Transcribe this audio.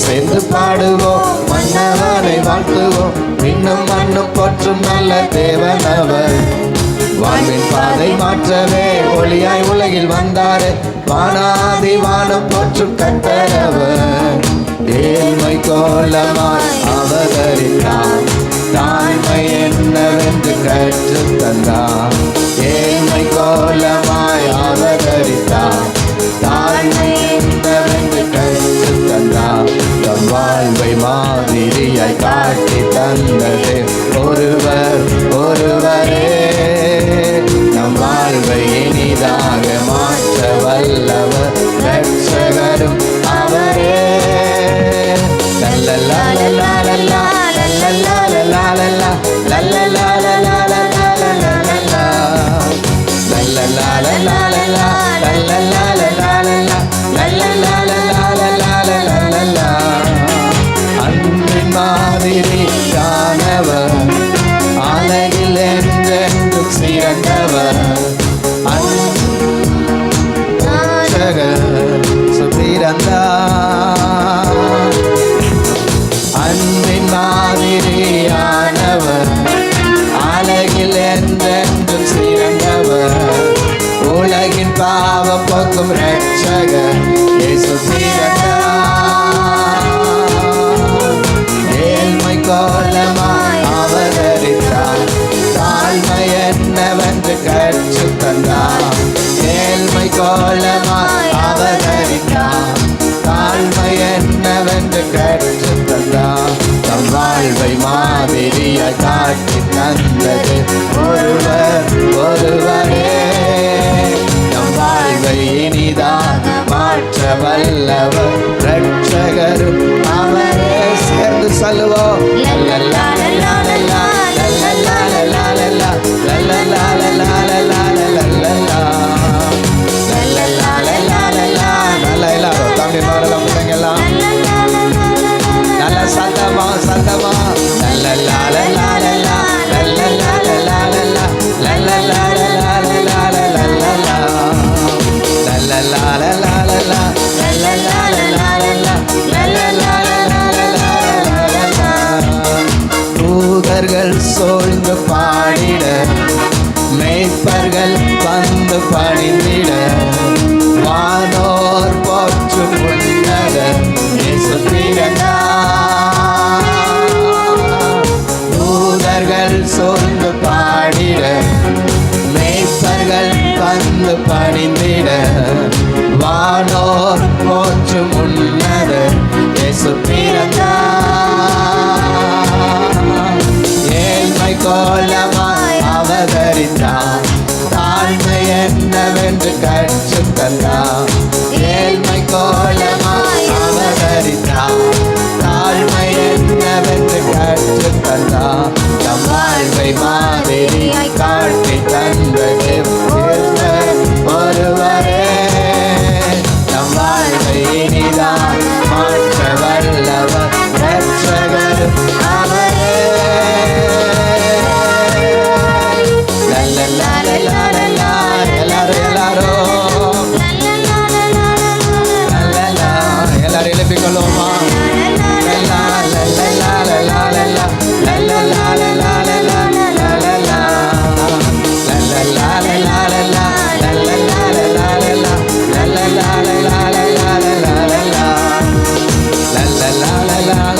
சேர்ந்து பாடுவோம், மன்னவனை வாழ்த்துவோம். இன்னும் மண்ணும் போற்றும் நல்ல தேவனவர். வாழ்வின் பாதை மாற்றவே ஒளியாய் உலகில் வந்தாரே, வானாதி வானம் போற்றும் கர்த்தரவர். ஏழ்மை கோலமாய் அவதரித்தார், தாழ்மை என்னவென்று கற்று தந்தார். ஏழ்மை கோலமாய் அவதரித்தார், தாழ்மை என்னவென்று கற்று தந்தார். தம் வாழ்வை மாதிரியாய் காட்டி தந்தது ஒருவர் ஒருவரே. நம் வாழ்வை இனிதாக மாற்ற வல்லவர் ரட்சகரும் அவரே. லல்லலா லல்லா லல்லா லல்லலா லல்லா லல்லா லல்லலா லல்லா லல்லா லல்லலா லல்லலா லல்லா லல்லா லல்லலா லல்லா லல்லலா லல்லலா லல்லலா. அன்பின் மாதிரி காணவர், அழகில் என்றென்றும் சிறந்தவர். அன்பின் மாதிரியானவர், அழகில் என்றென்றும் சிறந்தவர். உலகின் பாவம் போக்கும் ரட்சகர் இயேசு பிறந்தார். ஏழ்மை கோலமாய் அவதரித்தார், தாழ்மை என்னவென்று கற்று தந்தார். ஏழ்மை கோலமாய் அவதரித்தார், தாழ்மை என்னவென்று கற்று தந்தார். தம் வாழ்வை மாதிரியாய் காட்டி தந்தது ஒருவர் ஒருவரே. நம் வாழ்வை இனிதாக மாற்ற வல்லவர் ரட்சகரும் அவரே. சேர்ந்து சொல்லுவோம், லல்லலா லல்லா லல்லா லல்லலா லல்லா லல்லா லல்லலா லல்லா லல்லா லல்லலா லல்லலா லல்லா லல்லா. நல்லா எல்லாரும் தமிழ் மாறலாம் பிள்ளைங்கெல்லாம் நல்ல சத்தமா சத்தமா. லல்லலா லல்லா லல்லா லல்லலா லல்லா லல்லா லல்லலா லல்லா லல்லா லல்லலா லல்லலா லல்லா லல்லா லல்லலா லல்லா லல்லா லல்லலா லல்லலா. தூதர்கள் சூழ்ந்து பாடிட, மேய்ப்பர்கள் வந்து பணிந்திட, வானோர் போற்றும் உன்னதர் இயேசு பிறந்தார். தூதர்கள் சூழ்ந்து பாடிட, மேய்ப்பர்கள் வந்து பணிந்திட, வானோர் போற்றும் உன்னதர் இயேசு பிறந்தார். ஏழ்மை கோலமாய் அவதரித்தார், தாழ்மை என்னவென்று கற்று தந்தார். ஏழ்மை கோலமாய் அவதரித்தார், தாழ்மை என்னவென்று கற்று தந்தார். நம் வாழ்வை மாதிரியாய் காட்டி தந்தது ஒருவரே. நம் வாழ்வை இனிதாக மாற்ற வல்லவர் ரட்சகரும் அவரே. லல்லலா லல்லா லல்லா. எல்லாரும் எல்லாரும் லல்லலா எல்லாரும் எழுப்பிக்கொள்வோமா. லல்லா லல்லலா லல்லா லல்லா லல்லலா லல்லா லல்லா லல்லலா லல்லலா லல்லா லல்லா லல்லலா லல்லா லல்லா லல்லலா லல்லா லல்லா லல்லலா லல்லலா லல்லா